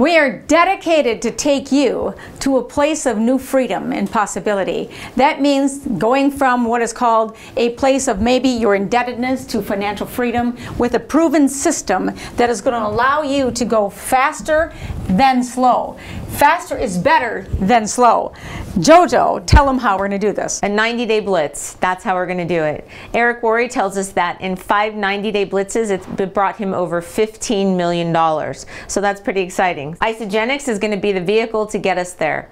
We are dedicated to take you to a place of new freedom and possibility. That means going from what is called a place of maybe your indebtedness to financial freedom with a proven system that is going to allow you to go faster than slow. Faster is better than slow. Jojo, tell them how we're going to do this. A 90-day blitz. That's how we're going to do it. Eric Worre tells us that in 5 90-day blitzes, it brought him over $15 million. So that's pretty exciting. Isagenix is going to be the vehicle to get us there.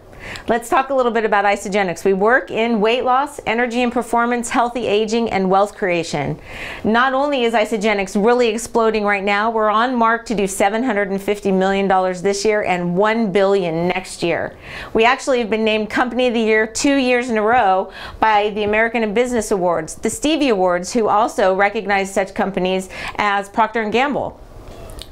Let's talk a little bit about Isagenix. We work in weight loss, energy and performance, healthy aging, and wealth creation. Not only is Isagenix really exploding right now, we're on mark to do $750 million this year and $1 billion next year. We actually have been named Company of the Year 2 years in a row by the American Business Awards, the Stevie Awards, who also recognize such companies as Procter & Gamble.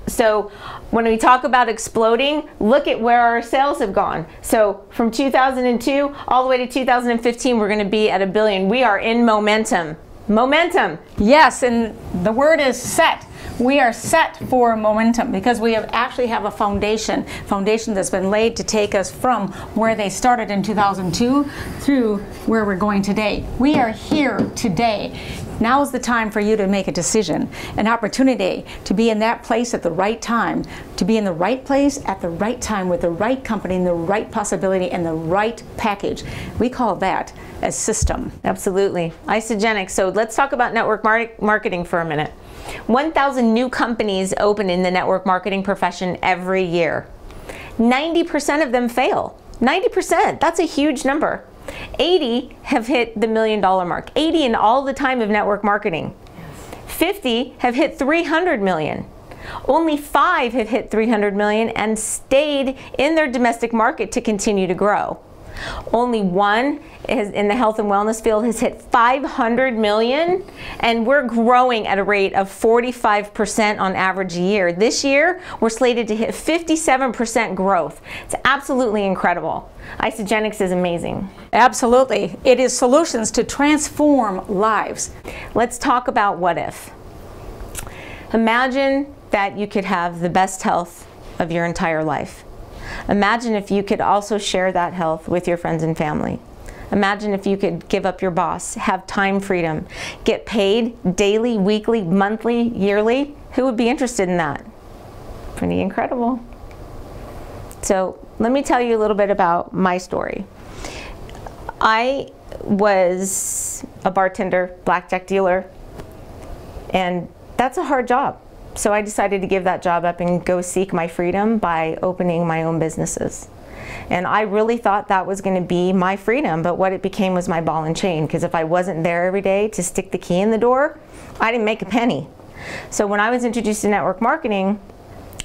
So when we talk about exploding, look at where our sales have gone. So from 2002 all the way to 2015, we're going to be at $1 billion. We are in momentum. Momentum. Yes, and the word is set. We are set for momentum because we actually have a foundation that's been laid to take us from where they started in 2002 through where we're going today. We are here today. Now is the time for you to make a decision, an opportunity to be in that place at the right time, to be in the right place at the right time with the right company and the right possibility and the right package. We call that a system. Absolutely. Isagenix. So let's talk about network marketing for a minute. 1,000 new companies open in the network marketing profession every year. 90% of them fail. 90%. That's a huge number. 80 have hit the $1 million mark. 80 in all the time of network marketing. 50 have hit 300 million. Only 5 have hit 300 million and stayed in their domestic market to continue to grow. Only 1 is in the health and wellness field has hit 500 million, and we're growing at a rate of 45% on average a year. This year, we're slated to hit 57% growth. It's absolutely incredible. Isagenix is amazing. Absolutely. It is solutions to transform lives. Let's talk about what if. Imagine that you could have the best health of your entire life. Imagine if you could also share that health with your friends and family. Imagine if you could give up your boss, have time freedom, get paid daily, weekly, monthly, yearly. Who would be interested in that? Pretty incredible. So let me tell you a little bit about my story. I was a bartender, blackjack dealer, and that's a hard job. So I decided to give that job up and go seek my freedom by opening my own businesses. And I really thought that was going to be my freedom, but what it became was my ball and chain, because if I wasn't there every day to stick the key in the door, I didn't make a penny. So when I was introduced to network marketing,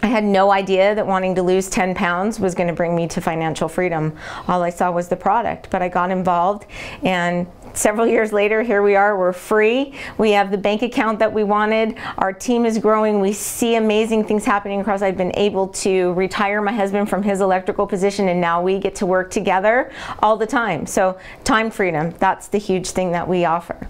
I had no idea that wanting to lose 10 pounds was going to bring me to financial freedom. All I saw was the product, but I got involved, and several years later, here we are, we're free. We have the bank account that we wanted. Our team is growing. We see amazing things happening across. I've been able to retire my husband from his electrical position, and now we get to work together all the time. So time freedom, that's the huge thing that we offer.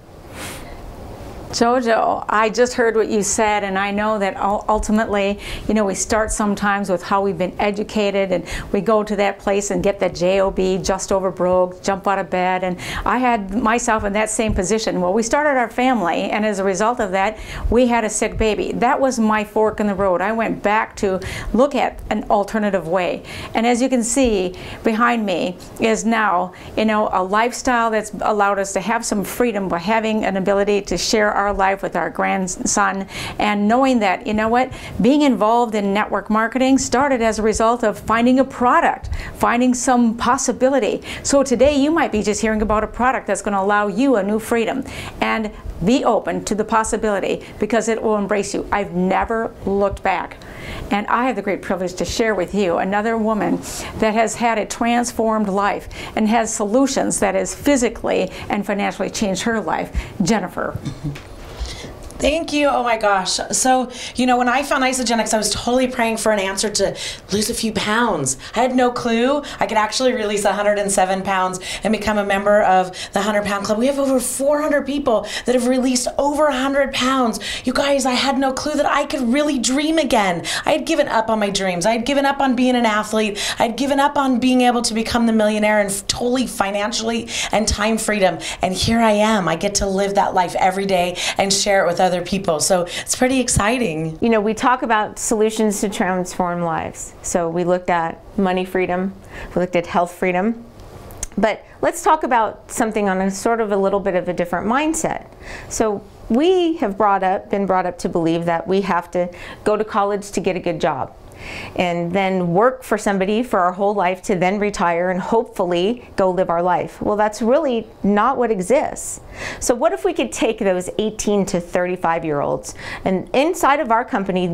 Jojo, I just heard what you said, and I know that ultimately, you know, we start sometimes with how we've been educated, and we go to that place and get that JOB, just over broke, jump out of bed, and I had myself in that same position. Well, we started our family, and as a result of that, we had a sick baby. That was my fork in the road. I went back to look at an alternative way, and as you can see behind me is now, you know, a lifestyle that's allowed us to have some freedom by having an ability to share our life with our grandson, and knowing that, you know what, being involved in network marketing started as a result of finding a product, finding some possibility. So today you might be just hearing about a product that's going to allow you a new freedom, and be open to the possibility because it will embrace you. I've never looked back. And I have the great privilege to share with you another woman that has had a transformed life and has solutions that has physically and financially changed her life, Jennifer. Thank you. Oh my gosh. So, you know, when I found Isagenix, I was totally praying for an answer to lose a few pounds. I had no clue I could actually release 107 pounds and become a member of the 100-pound club. We have over 400 people that have released over 100 pounds. You guys, I had no clue that I could really dream again. I had given up on my dreams. I had given up on being an athlete. I had given up on being able to become the millionaire and totally financially and time freedom. And here I am. I get to live that life every day and share it with other people. So it's pretty exciting. You know, we talk about solutions to transform lives. So we looked at money freedom, we looked at health freedom, but let's talk about something on a sort of a little bit of a different mindset. So we have been brought up to believe that we have to go to college to get a good job, and then work for somebody for our whole life to then retire and hopefully go live our life. Well, that's really not what exists. So what if we could take those 18 to 35-year-olds, and inside of our company,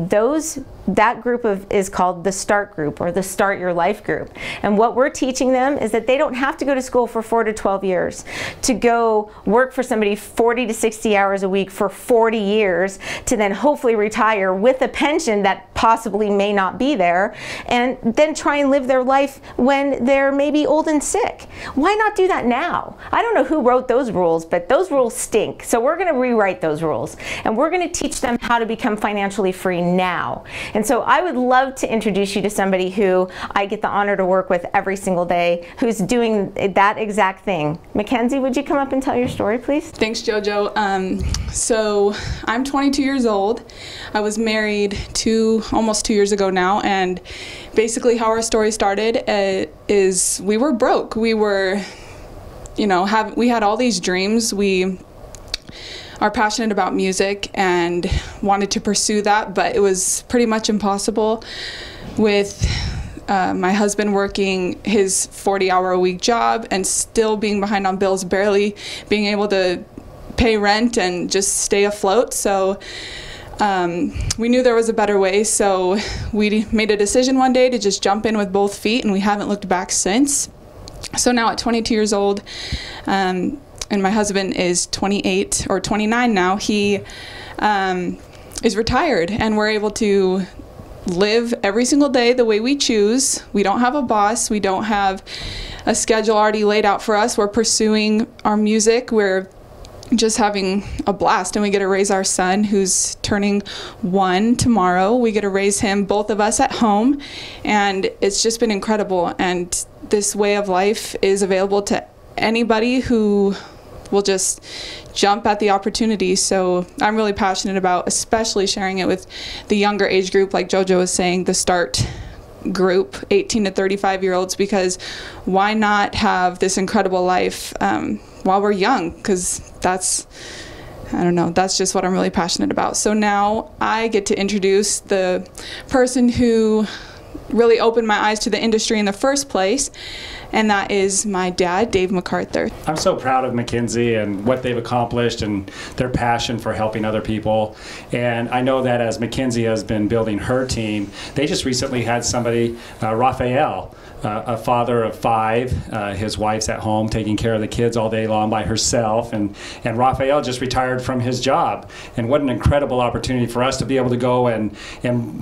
that group is called the START group, or the Start Your Life group. And what we're teaching them is that they don't have to go to school for 4 to 12 years to go work for somebody 40 to 60 hours a week for 40 years to then hopefully retire with a pension that possibly may not be there, and then try and live their life when they're maybe old and sick. Why not do that now? I don't know who wrote those rules, but those rules stink. So we're going to rewrite those rules, and we're going to teach them how to become financially free now. And so I would love to introduce you to somebody who I get the honor to work with every single day, who's doing that exact thing. Mackenzie, would you come up and tell your story, please? Thanks, JoJo. So I'm 22 years old. I was married almost 2 years ago now, and basically how our story started is we were broke. We were, we had all these dreams. We are passionate about music and wanted to pursue that, but it was pretty much impossible with my husband working his 40-hour-a-week job and still being behind on bills, barely being able to pay rent and just stay afloat. So we knew there was a better way, so we made a decision one day to just jump in with both feet, and we haven't looked back since. So now at 22 years old, and my husband is 28 or 29 now, he is retired, and we're able to live every single day the way we choose. We don't have a boss. We don't have a schedule already laid out for us. We're pursuing our music. We're just having a blast, and we get to raise our son, who's turning 1 tomorrow. We get to raise him, both of us, at home, and it's just been incredible. And this way of life is available to anybody who will just jump at the opportunity. So I'm really passionate about especially sharing it with the younger age group, like JoJo was saying, the START group, 18 to 35-year-olds, because why not have this incredible life while we're young? Because that's just what I'm really passionate about. So now I get to introduce the person who really opened my eyes to the industry in the first place, and that is my dad, Dave MacArthur. I'm so proud of Mackenzie and what they've accomplished and their passion for helping other people. And I know that as Mackenzie has been building her team, they just recently had somebody, Raphael, a father of 5. His wife's at home taking care of the kids all day long by herself, and Raphael just retired from his job. And what an incredible opportunity for us to be able to go and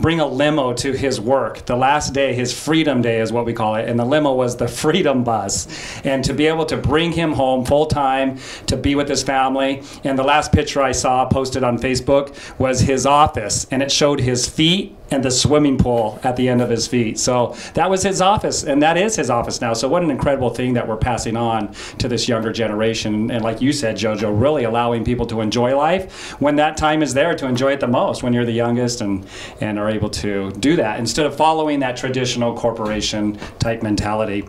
bring a limo to his work. The last day, his freedom day is what we call it, and the limo was the freedom bus. And to be able to bring him home full time to be with his family. And the last picture I saw posted on Facebook was his office, and it showed his feet and the swimming pool at the end of his feet. So that was his office, and that is his office now. So what an incredible thing that we're passing on to this younger generation. And like you said, JoJo, really allowing people to enjoy life when that time is there to enjoy it the most, when you're the youngest and are able to do that instead of following that traditional corporation type mentality.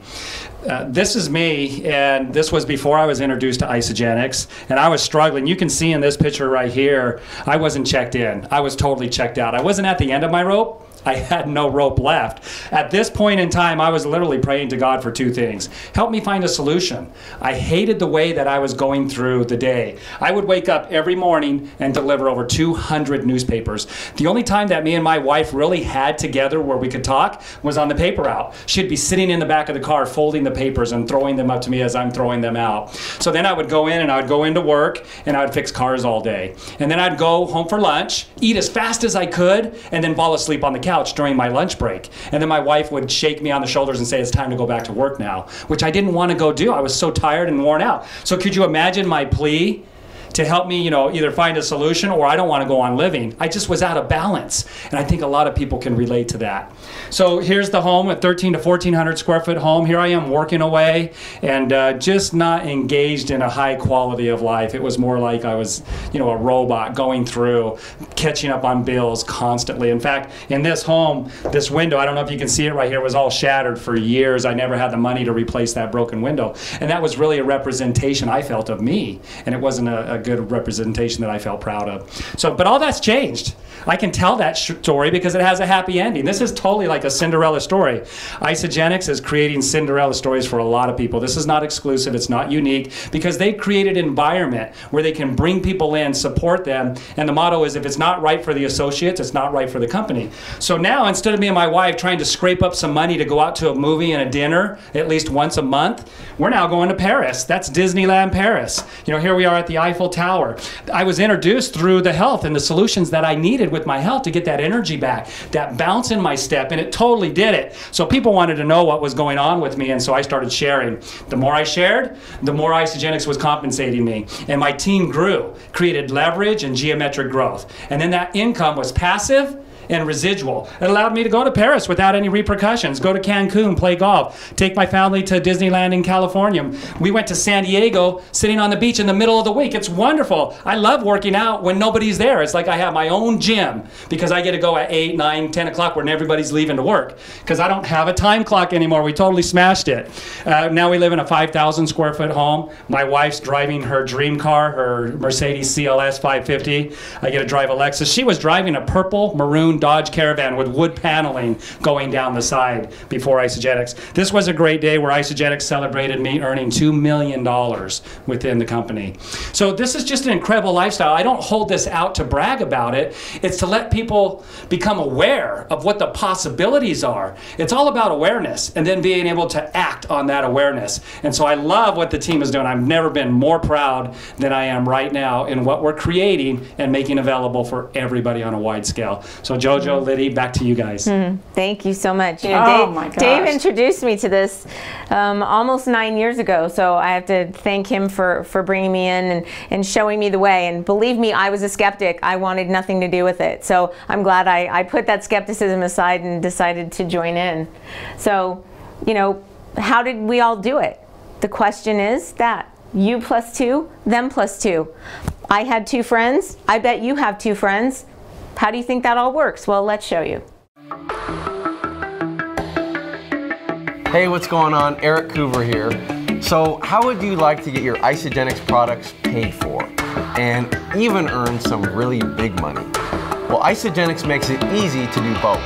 This is me, and this was before I was introduced to Isagenix, and I was struggling. You can see in this picture right here, I wasn't checked in. I was totally checked out. I wasn't at the end of my rope. I had no rope left. At this point in time, I was literally praying to God for two things. Help me find a solution. I hated the way that I was going through the day. I would wake up every morning and deliver over 200 newspapers. The only time that me and my wife really had together where we could talk was on the paper route. She'd be sitting in the back of the car folding the papers and throwing them up to me as I'm throwing them out. So then I would go in and I would go into work and I would fix cars all day. And then I'd go home for lunch, eat as fast as I could, and then fall asleep on the couch during my lunch break. And then my wife would shake me on the shoulders and say, it's time to go back to work now, which I didn't want to go do. I was so tired and worn out. So could you imagine my plea to help me, either find a solution or I don't want to go on living? I just was out of balance. And I think a lot of people can relate to that. So here's the home, a 13 to 1,400 square foot home. Here I am working away and just not engaged in a high quality of life. It was more like I was, a robot going through, catching up on bills constantly. In fact, in this home, this window, I don't know if you can see it right here, was all shattered for years. I never had the money to replace that broken window. And that was really a representation I felt of me. And it wasn't a good representation that I felt proud of. So, but all that's changed. I can tell that story because it has a happy ending. This is totally like a Cinderella story. Isagenix is creating Cinderella stories for a lot of people. This is not exclusive, it's not unique, because they've created an environment where they can bring people in, support them, and the motto is if it's not right for the associates, it's not right for the company. So now, instead of me and my wife trying to scrape up some money to go out to a movie and a dinner at least once a month, we're now going to Paris. That's Disneyland Paris. Here we are at the Eiffel Tower. I was introduced through the health and the solutions that I needed with my health to get that energy back, that bounce in my step, and it totally did it. So people wanted to know what was going on with me, and so I started sharing. The more I shared, the more Isagenix was compensating me. And my team grew, created leverage and geometric growth. And then that income was passive and residual. It allowed me to go to Paris without any repercussions, go to Cancun, play golf, take my family to Disneyland in California. We went to San Diego, sitting on the beach in the middle of the week. It's wonderful. I love working out when nobody's there. It's like I have my own gym because I get to go at 8, 9, 10 o'clock when everybody's leaving to work because I don't have a time clock anymore. We totally smashed it. Now we live in a 5,000 square foot home. My wife's driving her dream car, her Mercedes CLS 550. I get to drive a Lexus. She was driving a purple maroon Dodge Caravan with wood paneling going down the side before Isagenix. This was a great day where Isagenix celebrated me earning $2 million within the company. So this is just an incredible lifestyle. I don't hold this out to brag about it. It's to let people become aware of what the possibilities are. It's all about awareness and then being able to act on that awareness. And so I love what the team is doing. I've never been more proud than I am right now in what we're creating and making available for everybody on a wide scale. So Jojo, Liddy, back to you guys. Thank you so much. My gosh. Dave introduced me to this almost 9 years ago, so I have to thank him for bringing me in and showing me the way. And believe me, I was a skeptic. I wanted nothing to do with it. So I'm glad I put that skepticism aside and decided to join in. So, how did we all do it? The question is that. You plus two, them plus two. I had 2 friends. I bet you have 2 friends. How do you think that all works? Well, let's show you. Hey, what's going on? Eric Coover here. So how would you like to get your Isagenix products paid for and even earn some really big money? Well, Isagenix makes it easy to do both.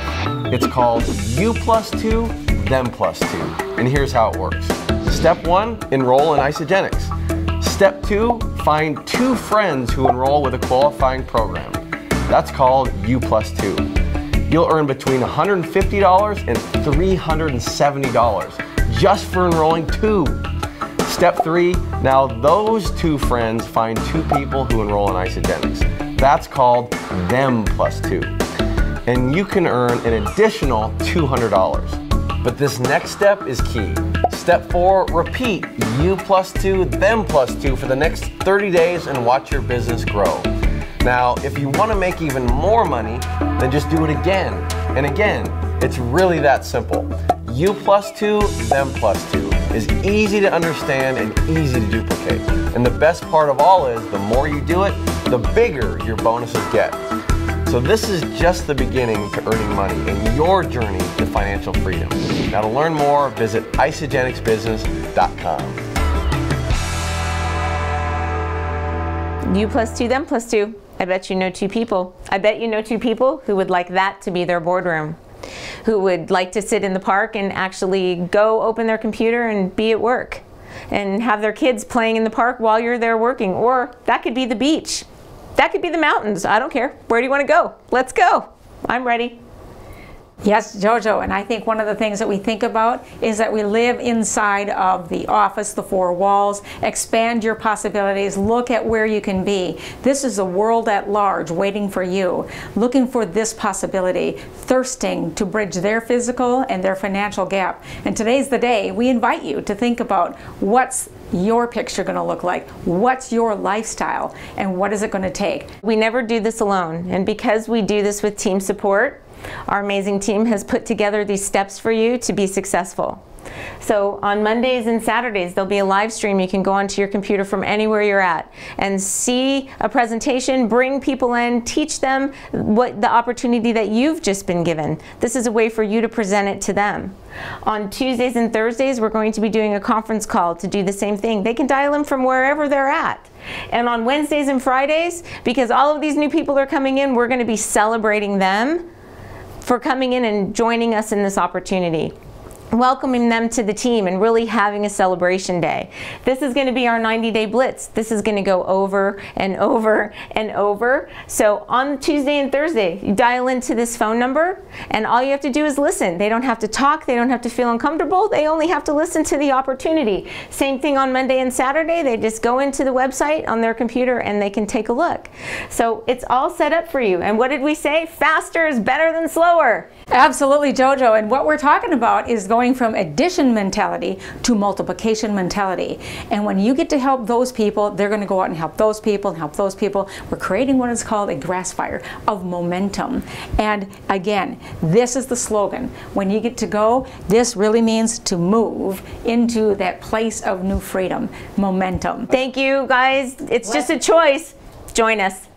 It's called you plus 2, them plus 2. And here's how it works. Step 1, enroll in Isagenix. Step 2, find 2 friends who enroll with a qualifying program. That's called U plus 2. You'll earn between $150 and $370 just for enrolling 2. Step 3, now those 2 friends find 2 people who enroll in Isagenix. That's called them plus 2. And you can earn an additional $200. But this next step is key. Step 4, repeat you plus 2, them plus 2 for the next 30 days and watch your business grow. Now, if you want to make even more money, then just do it again and again. It's really that simple. You plus 2, them plus 2 is easy to understand and easy to duplicate. And the best part of all is the more you do it, the bigger your bonuses get. So this is just the beginning to earning money in your journey to financial freedom. Now to learn more, visit isagenixbusiness.com. You plus 2, them plus 2. I bet you know 2 people. I bet you know 2 people who would like that to be their boardroom. who would like to sit in the park and actually go open their computer and be at work and have their kids playing in the park while you're there working. Or that could be the beach. That could be the mountains. I don't care. Where do you want to go? Let's go. I'm ready. Yes, Jojo, and I think one of the things that we think about is that we live inside of the office, the four walls. Expand your possibilities. Look at where you can be. This is a world at large waiting for you, looking for this possibility, thirsting to bridge their physical and their financial gap. And today's the day we invite you to think about what's your picture going to look like, what's your lifestyle, and what is it going to take. We never do this alone, and because we do this with team support, our amazing team has put together these steps for you to be successful. So on Mondays and Saturdays, there'll be a live stream. You can go onto your computer from anywhere you're at and see a presentation, bring people in, teach them what the opportunity that you've just been given. This is a way for you to present it to them. On Tuesdays and Thursdays, we're going to be doing a conference call to do the same thing. They can dial in from wherever they're at. And on Wednesdays and Fridays, because all of these new people are coming in, we're going to be celebrating them for coming in and joining us in this opportunity, welcoming them to the team and really having a celebration day. This is going to be our 90-day blitz. This is going to go over and over and over. So on Tuesday and Thursday, you dial into this phone number and all you have to do is listen. They don't have to talk. They don't have to feel uncomfortable. They only have to listen to the opportunity. Same thing on Monday and Saturday. They just go into the website on their computer and they can take a look. So it's all set up for you. And what did we say? Faster is better than slower. Absolutely, Jojo. And what we're talking about is going from addition mentality to multiplication mentality. And when you get to help those people, they're going to go out and help those people and help those people. We're creating what is called a grass fire of momentum. And again, this is the slogan. When you get to go, this really means to move into that place of new freedom, momentum. Thank you, guys. It's just a choice. Join us.